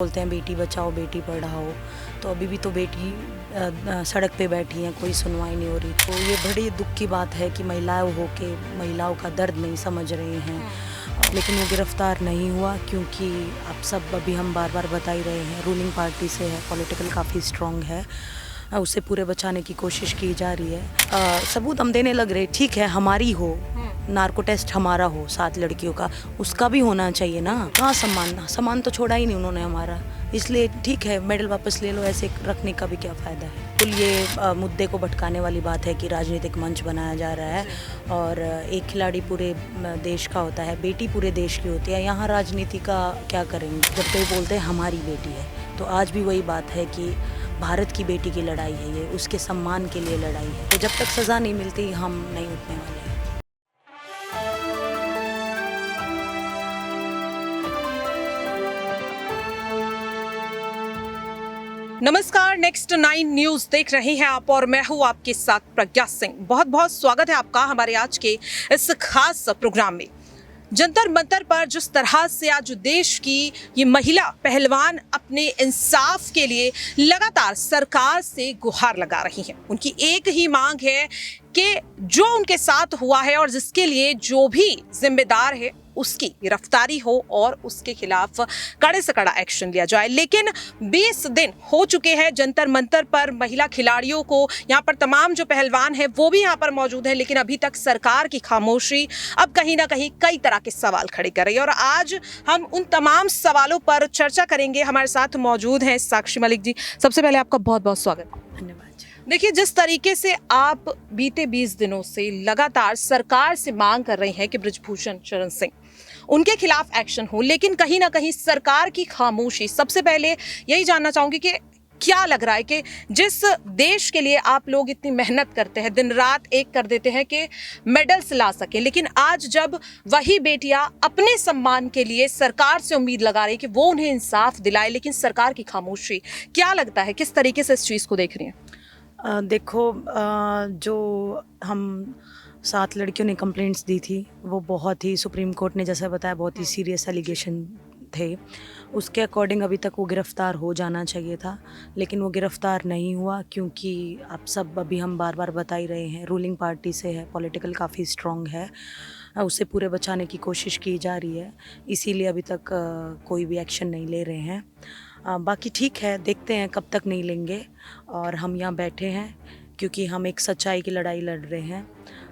बोलते हैं बेटी बचाओ बेटी पढ़ाओ, तो अभी भी तो बेटी सड़क पे बैठी हैं, कोई सुनवाई नहीं हो रही। तो ये बड़ी दुख की बात है कि महिलाओं का दर्द नहीं समझ रहे हैं। लेकिन वो गिरफ्तार नहीं हुआ क्योंकि आप सब अभी हम बार बार बता ही रहे हैं, रूलिंग पार्टी से है, पॉलिटिकल काफ़ी स्ट्रॉन्ग है, उसे पूरे बचाने की कोशिश की जा रही है। सबूत हम देने लग रहे, ठीक है हमारी हो, नार्को टेस्ट हमारा हो 7 लड़कियों का, उसका भी होना चाहिए ना। कहाँ सामान तो छोड़ा ही नहीं उन्होंने हमारा, इसलिए ठीक है मेडल वापस ले लो, ऐसे रखने का भी क्या फ़ायदा है। कुल ये मुद्दे को भटकाने वाली बात है कि राजनीतिक मंच बनाया जा रहा है और एक खिलाड़ी पूरे देश का होता है, बेटी पूरे देश की होती है, यहाँ राजनीति का क्या करेंगे जब कोई बोलते हैं हमारी बेटी है। तो आज भी वही बात है कि भारत की बेटी की लड़ाई है ये, उसके सम्मान के लिए लड़ाई है। तो जब तक सज़ा नहीं मिलती हम नहीं उठने वाले हैं। नमस्कार, नेक्स्ट 9 न्यूज देख रहे हैं आप और मैं हूं आपके साथ प्रज्ञा सिंह। बहुत बहुत स्वागत है आपका हमारे आज के इस खास प्रोग्राम में। जंतर मंतर पर जिस तरह से आज देश की ये महिला पहलवान अपने इंसाफ के लिए लगातार सरकार से गुहार लगा रही हैं, उनकी एक ही मांग है कि जो उनके साथ हुआ है और जिसके लिए जो भी जिम्मेदार है उसकी गिरफ्तारी हो और उसके खिलाफ कड़े से कड़ा एक्शन लिया जाए। लेकिन 20 दिन हो चुके हैं जंतर मंतर पर महिला खिलाड़ियों को, यहाँ पर तमाम जो पहलवान हैं वो भी यहाँ पर मौजूद हैं, लेकिन अभी तक सरकार की खामोशी अब कहीं ना कहीं कई तरह के सवाल खड़े कर रही है। और आज हम उन तमाम सवालों पर चर्चा करेंगे। हमारे साथ मौजूद हैं साक्षी मलिक जी। सबसे पहले आपका बहुत बहुत स्वागत। धन्यवाद। देखिए, जिस तरीके से आप बीते 20 दिनों से लगातार सरकार से मांग कर रहे हैं कि बृजभूषण शरण सिंह उनके खिलाफ एक्शन हो, लेकिन कहीं ना कहीं सरकार की खामोशी, सबसे पहले यही जानना चाहूंगी कि क्या लग रहा है कि जिस देश के लिए आप लोग इतनी मेहनत करते हैं, दिन रात एक कर देते हैं कि मेडल्स ला सके, लेकिन आज जब वही बेटियां अपने सम्मान के लिए सरकार से उम्मीद लगा रही कि वो उन्हें इंसाफ दिलाए, लेकिन सरकार की खामोशी, क्या लगता है किस तरीके से इस चीज़ को देख रही हैं? देखो, जो हम 7 लड़कियों ने कंप्लेंट्स दी थी वो बहुत ही, सुप्रीम कोर्ट ने जैसा बताया, बहुत ही सीरियस एलिगेशन थे। उसके अकॉर्डिंग अभी तक वो गिरफ़्तार हो जाना चाहिए था, लेकिन वो गिरफ़्तार नहीं हुआ क्योंकि आप सब अभी हम बार बार बता ही रहे हैं, रूलिंग पार्टी से है, पॉलिटिकल काफ़ी स्ट्रॉन्ग है, उसे पूरे बचाने की कोशिश की जा रही है, इसीलिए अभी तक कोई भी एक्शन नहीं ले रहे हैं। बाकी ठीक है, देखते हैं कब तक नहीं लेंगे। और हम यहाँ बैठे हैं क्योंकि हम एक सच्चाई की लड़ाई लड़ रहे हैं।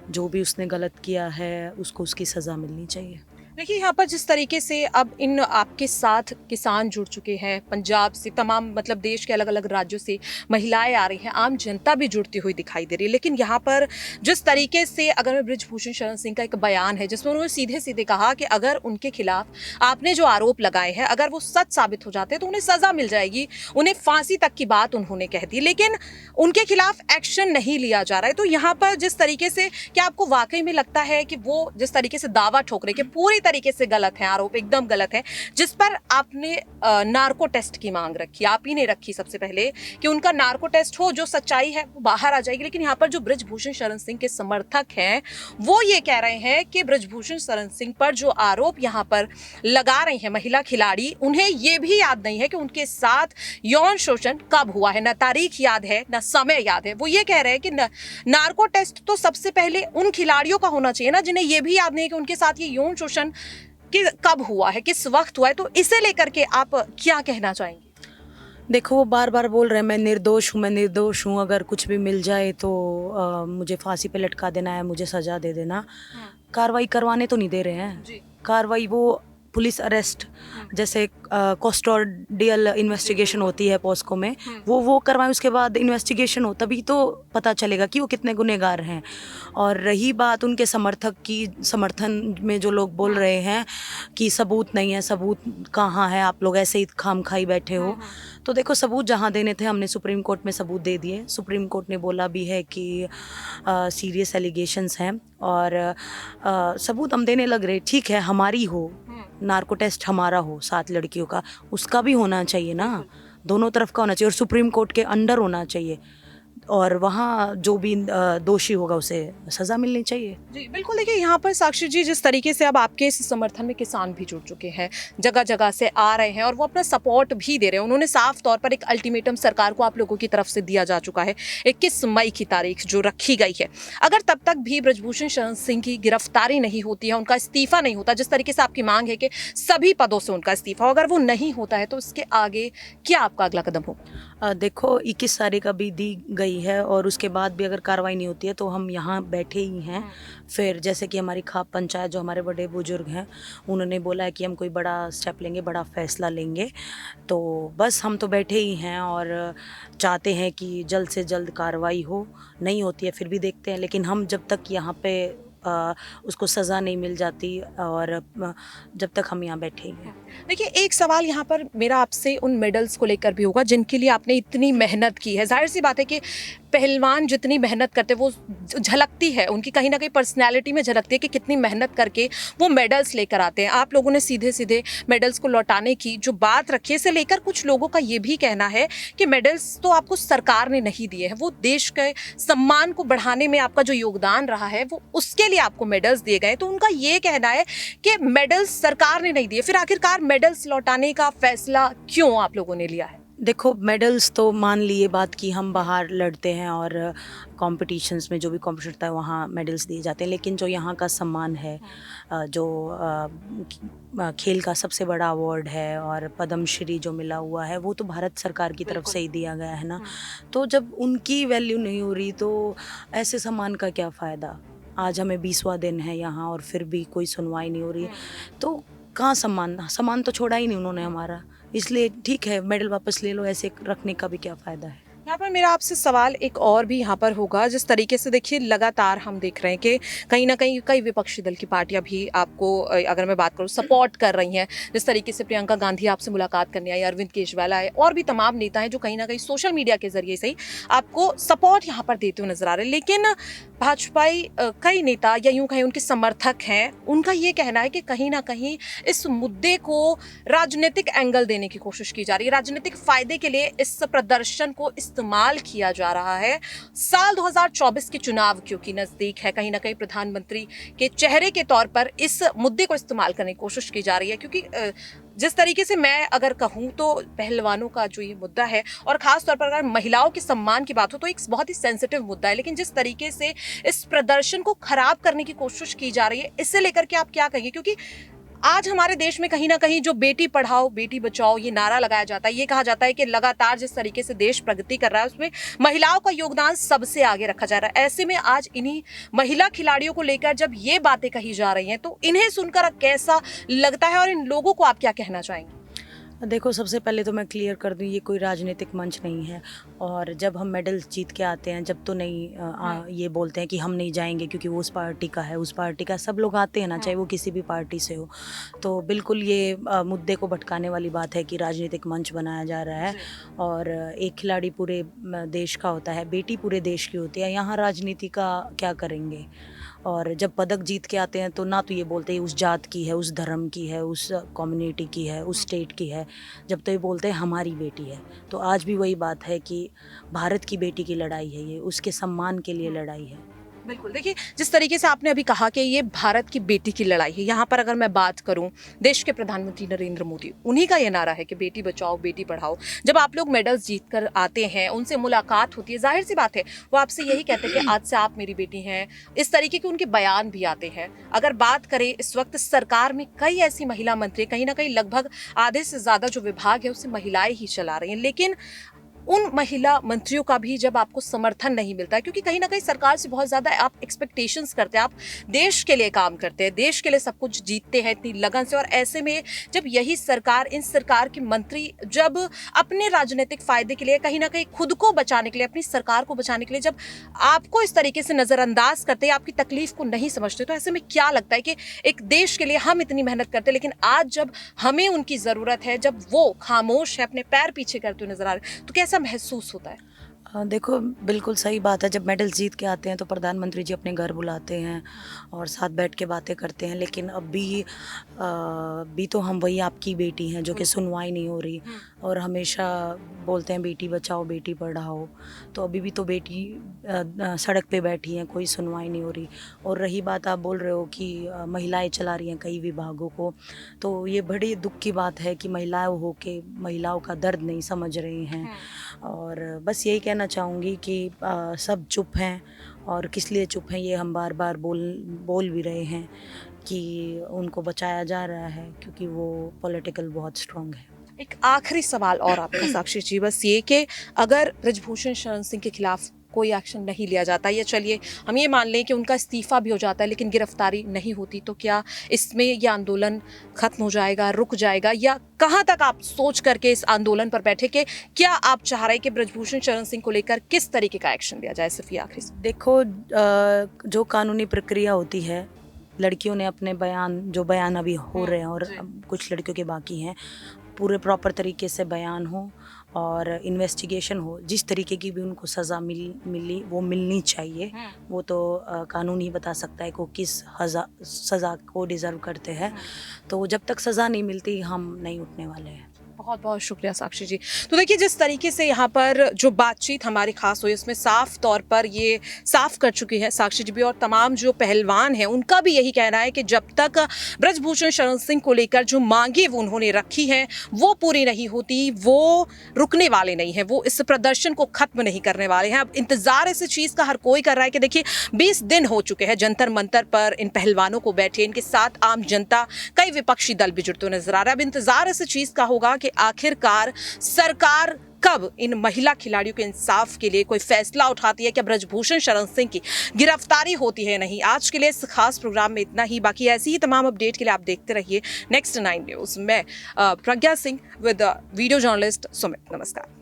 जो भी उसने गलत किया है उसको उसकी सज़ा मिलनी चाहिए। देखिए, यहाँ पर जिस तरीके से अब इन आपके साथ किसान जुड़ चुके हैं, पंजाब से, तमाम मतलब देश के अलग अलग राज्यों से महिलाएं आ रही हैं, आम जनता भी जुड़ती हुई दिखाई दे रही है, लेकिन यहाँ पर जिस तरीके से अगर मैं बृजभूषण शरण सिंह का एक बयान है जिसमें उन्होंने सीधे सीधे कहा कि अगर उनके खिलाफ आपने जो आरोप लगाए हैं अगर वो सच साबित हो जाते हैं तो उन्हें सज़ा मिल जाएगी, उन्हें फांसी तक की बात उन्होंने कह दी, लेकिन उनके खिलाफ एक्शन नहीं लिया जा रहा है। तो यहाँ पर जिस तरीके से, क्या आपको वाकई में लगता है कि वो जिस तरीके से दावा ठोक रहे कि पूरी तरीके से गलत है, आरोप एकदम गलत है, जिस पर आपने नार्को टेस्ट की मांग रखी, आप ही ने रखी सबसे पहले, कि उनका नार्को टेस्ट हो, जो सच्चाई है वो बाहर आ जाएगी, लेकिन यहाँ पर जो बृजभूषण शरण सिंह के समर्थक हैं वो ये कह रहे हैं कि बृजभूषण शरण सिंह पर जो आरोप यहाँ पर लगा रही हैं महिला खिलाड़ी, उन्हें ये भी याद नहीं है कि उनके साथ यौन शोषण कब हुआ है, न तारीख याद है न समय याद है। वो ये कह रहे हैं कि नार्को टेस्ट तो सबसे पहले उन खिलाड़ियों का होना चाहिए ना, जिन्हें ये भी याद नहीं है कि उनके साथ ये यौन शोषण कि कब हुआ है, किस वक्त हुआ है। तो इसे लेकर के आप क्या कहना चाहेंगे? देखो, वो बार बार बोल रहे हैं मैं निर्दोष हूँ, अगर कुछ भी मिल जाए तो मुझे फांसी पे लटका देना है, मुझे सज़ा दे देना। कार्रवाई करवाने तो नहीं दे रहे हैं। कार्रवाई वो पुलिस अरेस्ट, जैसे कस्टोडियल इन्वेस्टिगेशन होती है पॉस्को में, वो करवाएं, उसके बाद इन्वेस्टिगेशन हो, तभी तो पता चलेगा कि वो कितने गुनहगार हैं। और रही बात उनके समर्थक की, समर्थन में जो लोग बोल रहे हैं कि सबूत नहीं है, सबूत कहाँ है, आप लोग ऐसे ही खामखाई बैठे हो, तो देखो सबूत जहाँ देने थे हमने सुप्रीम कोर्ट में सबूत दे दिए। सुप्रीम कोर्ट ने बोला भी है कि सीरियस एलिगेशंस हैं और सबूत हम देने लग रहे, ठीक है हमारी हो, नार्को टेस्ट हमारा हो 7 लड़कियों का, उसका भी होना चाहिए ना, दोनों तरफ का होना चाहिए और सुप्रीम कोर्ट के अंडर होना चाहिए। और वहाँ जो भी दोषी होगा उसे सज़ा मिलनी चाहिए। जी बिल्कुल, देखिए यहाँ पर साक्षी जी, जिस तरीके से अब आपके इस समर्थन में किसान भी जुड़ चुके हैं, जगह जगह से आ रहे हैं और वो अपना सपोर्ट भी दे रहे हैं। उन्होंने साफ तौर पर एक अल्टीमेटम सरकार को आप लोगों की तरफ से दिया जा चुका है, 21 मई की तारीख जो रखी गई है। अगर तब तक भी ब्रजभूषण शरण सिंह की गिरफ्तारी नहीं होती है, उनका इस्तीफा नहीं होता, जिस तरीके से आपकी मांग है कि सभी पदों से उनका इस्तीफा हो, अगर वो नहीं होता है तो इसके आगे क्या आपका अगला कदम होगा? देखो 21 तारीख अभी दी गई है और उसके बाद भी अगर कार्रवाई नहीं होती है तो हम यहाँ बैठे ही हैं। फिर जैसे कि हमारी खाप पंचायत, जो हमारे बड़े बुजुर्ग हैं, उन्होंने बोला है कि हम कोई बड़ा स्टेप लेंगे, बड़ा फैसला लेंगे। तो बस हम तो बैठे ही हैं और चाहते हैं कि जल्द से जल्द कार्रवाई हो। नहीं होती है फिर भी देखते हैं, लेकिन हम जब तक यहाँ पे उसको सज़ा नहीं मिल जाती और जब तक हम यहाँ बैठे ही हैं। देखिए, एक सवाल यहाँ पर मेरा आपसे उन मेडल्स को लेकर भी होगा जिनके लिए आपने इतनी मेहनत की है। जाहिर सी बात है कि पहलवान जितनी मेहनत करते हैं वो झलकती है, उनकी कहीं ना कहीं पर्सनैलिटी में झलकती है कि कितनी मेहनत करके वो मेडल्स लेकर आते हैं। आप लोगों ने सीधे सीधे मेडल्स को लौटाने की जो बात रखी है, इसे लेकर कुछ लोगों का ये भी कहना है कि मेडल्स तो आपको सरकार ने नहीं दिए हैं, वो देश के सम्मान को बढ़ाने में आपका जो योगदान रहा है वो उसके लिए आपको मेडल्स दिए गए। तो उनका ये कहना है कि मेडल्स सरकार ने नहीं दिए, फिर आखिरकार मेडल्स लौटाने का फैसला क्यों आप लोगों ने लिया है? देखो, मेडल्स तो मान लिए बात की हम बाहर लड़ते हैं और कॉम्पिटिशन्स में जो भी कॉम्पिटिशन होता है वहाँ मेडल्स दिए जाते हैं, लेकिन जो यहाँ का सम्मान है, जो खेल का सबसे बड़ा अवार्ड है और पद्मश्री जो मिला हुआ है, वो तो भारत सरकार की तरफ से ही दिया गया है ना। तो जब उनकी वैल्यू नहीं हो रही तो ऐसे सम्मान का क्या फ़ायदा। आज हमें 20वां दिन है यहाँ और फिर भी कोई सुनवाई नहीं हो रही है, तो कहाँ सम्मान तो छोड़ा ही नहीं उन्होंने हमारा। इसलिए ठीक है, मेडल वापस ले लो, ऐसे रखने का भी क्या फ़ायदा है। यहाँ पर मेरा आपसे सवाल एक और भी यहाँ पर होगा, जिस तरीके से देखिए लगातार हम देख रहे हैं कि कहीं ना कहीं कई विपक्षी दल की पार्टियां भी आपको, अगर मैं बात करूँ, सपोर्ट कर रही हैं। जिस तरीके से प्रियंका गांधी आपसे मुलाकात करने आई, अरविंद केजरीवाल आए, और भी तमाम नेता हैं जो कहीं ना कहीं सोशल मीडिया के जरिए से ही आपको सपोर्ट यहाँ पर देते हुए नजर आ रहे हैं। लेकिन भाजपाई कई नेता या यूं कहीं उनके समर्थक हैं, उनका ये कहना है कि कहीं ना कहीं इस मुद्दे को राजनीतिक एंगल देने की कोशिश की जा रही है, राजनीतिक फायदे के लिए इस प्रदर्शन को इस्तेमाल किया जा रहा है। साल 2024 के चुनाव क्योंकि नजदीक है, कहीं ना कहीं प्रधानमंत्री के चेहरे के तौर पर इस मुद्दे को इस्तेमाल करने की कोशिश की जा रही है। क्योंकि जिस तरीके से मैं अगर कहूँ तो पहलवानों का जो ये मुद्दा है, और खास तौर पर अगर महिलाओं के सम्मान की बात हो, तो एक बहुत ही सेंसिटिव मुद्दा है। लेकिन जिस तरीके से इस प्रदर्शन को खराब करने की कोशिश की जा रही है, इससे लेकर के आप क्या कहेंगे? क्योंकि आज हमारे देश में कहीं ना कहीं जो बेटी पढ़ाओ बेटी बचाओ ये नारा लगाया जाता है, ये कहा जाता है कि लगातार जिस तरीके से देश प्रगति कर रहा है उसमें महिलाओं का योगदान सबसे आगे रखा जा रहा है। ऐसे में आज इन्हीं महिला खिलाड़ियों को लेकर जब ये बातें कही जा रही हैं, तो इन्हें सुनकर कैसा लगता है और इन लोगों को आप क्या कहना चाहेंगे? देखो, सबसे पहले तो मैं क्लियर कर दूं, ये कोई राजनीतिक मंच नहीं है। और जब हम मेडल जीत के आते हैं, जब तो नहीं ये बोलते हैं कि हम नहीं जाएंगे क्योंकि वो उस पार्टी का है, उस पार्टी का। सब लोग आते हैं ना, चाहे वो किसी भी पार्टी से हो। तो बिल्कुल ये मुद्दे को भटकाने वाली बात है कि राजनीतिक मंच बनाया जा रहा है। और एक खिलाड़ी पूरे देश का होता है, बेटी पूरे देश की होती है, यहाँ राजनीति का क्या करेंगे। और जब पदक जीत के आते हैं तो ना तो ये बोलते हैं उस जात की है, उस धर्म की है, उस कम्युनिटी की है, उस स्टेट की है, जब तो ये बोलते हैं हमारी बेटी है। तो आज भी वही बात है कि भारत की बेटी की लड़ाई है ये, उसके सम्मान के लिए लड़ाई है। बिल्कुल, देखिए जिस तरीके से आपने अभी कहा कि ये भारत की बेटी की लड़ाई है, यहाँ पर अगर मैं बात करूँ, देश के प्रधानमंत्री नरेंद्र मोदी, उन्हीं का ये नारा है कि बेटी बचाओ बेटी पढ़ाओ। जब आप लोग मेडल्स जीत कर आते हैं, उनसे मुलाकात होती है, जाहिर सी बात है वो आपसे यही कहते हैं कि आज से आप मेरी बेटी हैं। इस तरीके के उनके बयान भी आते हैं। अगर बात करें, इस वक्त सरकार में कई ऐसी महिला मंत्री, कहीं ना कहीं लगभग आधे से ज़्यादा जो विभाग है उसे महिलाएं ही चला रही हैं। लेकिन उन महिला मंत्रियों का भी जब आपको समर्थन नहीं मिलता है, क्योंकि कहीं ना कहीं सरकार से बहुत ज़्यादा आप एक्सपेक्टेशंस करते हैं, आप देश के लिए काम करते हैं, देश के लिए सब कुछ जीतते हैं इतनी लगन से। और ऐसे में जब यही सरकार, इन सरकार के मंत्री जब अपने राजनीतिक फायदे के लिए, कहीं ना कहीं खुद को बचाने के लिए, अपनी सरकार को बचाने के लिए जब आपको इस तरीके से नज़रअंदाज करते हैं, आपकी तकलीफ को नहीं समझते, तो ऐसे में क्या लगता है कि एक देश के लिए हम इतनी मेहनत करते हैं, लेकिन आज जब हमें उनकी ज़रूरत है, जब वो खामोश है, अपने पैर पीछे करते हुए नजर आ रहे हैं, तो कैसा महसूस होता है? देखो, बिल्कुल सही बात है। जब मेडल जीत के आते हैं तो प्रधानमंत्री जी अपने घर बुलाते हैं और साथ बैठ के बातें करते हैं। लेकिन अब भी भी तो हम वही आपकी बेटी हैं जो कि सुनवाई नहीं हो रही और हमेशा बोलते हैं बेटी बचाओ बेटी पढ़ाओ। तो अभी भी तो बेटी सड़क पे बैठी हैं, कोई सुनवाई नहीं हो रही। और रही बात आप बोल रहे हो कि महिलाएं चला रही हैं कई विभागों को, तो ये बड़ी दुख की बात है कि महिलाएं हो के महिलाओं का दर्द नहीं समझ रही हैं। और बस यही कहना चाहूँगी कि सब चुप हैं और किस लिए चुप हैं ये हम बार बार बोल भी रहे हैं कि उनको बचाया जा रहा है क्योंकि वो पॉलिटिकल बहुत स्ट्रांग है। एक आखिरी सवाल और आपका साक्षी जी, बस ये कि अगर ब्रजभूषण शरण सिंह के खिलाफ कोई एक्शन नहीं लिया जाता, या चलिए हम ये मान लें कि उनका इस्तीफा भी हो जाता है लेकिन गिरफ्तारी नहीं होती, तो क्या इसमें यह आंदोलन खत्म हो जाएगा, रुक जाएगा, या कहाँ तक आप सोच करके इस आंदोलन पर बैठे कि क्या आप चाह रहे हैं कि ब्रजभूषण शरण सिंह को लेकर किस तरीके का एक्शन लिया जाए? सिर्फ ये आखिरी देखो, जो कानूनी प्रक्रिया होती है, लड़कियों ने अपने बयान अभी हो रहे हैं और कुछ लड़कियों के बाकी हैं, पूरे प्रॉपर तरीके से बयान हो और इन्वेस्टिगेशन हो, जिस तरीके की भी उनको सज़ा मिली वो मिलनी चाहिए। वो तो कानून ही बता सकता है कि किस सज़ा को डिज़र्व करते हैं। तो जब तक सज़ा नहीं मिलती हम नहीं उठने वाले हैं। बहुत बहुत शुक्रिया साक्षी जी। तो देखिए, जिस तरीके से यहाँ पर जो बातचीत हमारी खास हुई उसमें साफ तौर पर ये साफ कर चुकी है साक्षी जी भी, और तमाम जो पहलवान हैं उनका भी यही कहना है कि जब तक ब्रजभूषण शरण सिंह को लेकर जो मांगे वो उन्होंने रखी हैं वो पूरी नहीं होती, वो रुकने वाले नहीं हैं, वो इस प्रदर्शन को खत्म नहीं करने वाले हैं। अब इंतजार इस चीज़ का हर कोई कर रहा है कि देखिए 20 दिन हो चुके हैं जंतर मंतर पर इन पहलवानों को बैठे, इनके साथ आम जनता, कई विपक्षी दल भी जुड़ते हुए नजर आ रहा है। अब इंतजार इस चीज़ का होगा कि आखिरकार सरकार कब इन महिला खिलाड़ियों के इंसाफ के लिए कोई फैसला उठाती है, क्या ब्रजभूषण शरण सिंह की गिरफ्तारी होती है नहीं। आज के लिए इस खास प्रोग्राम में इतना ही। बाकी ऐसी ही तमाम अपडेट के लिए आप देखते रहिए नेक्स्ट 9 न्यूज़। मैं Pragya Singh with video journalist Sumit. नमस्कार।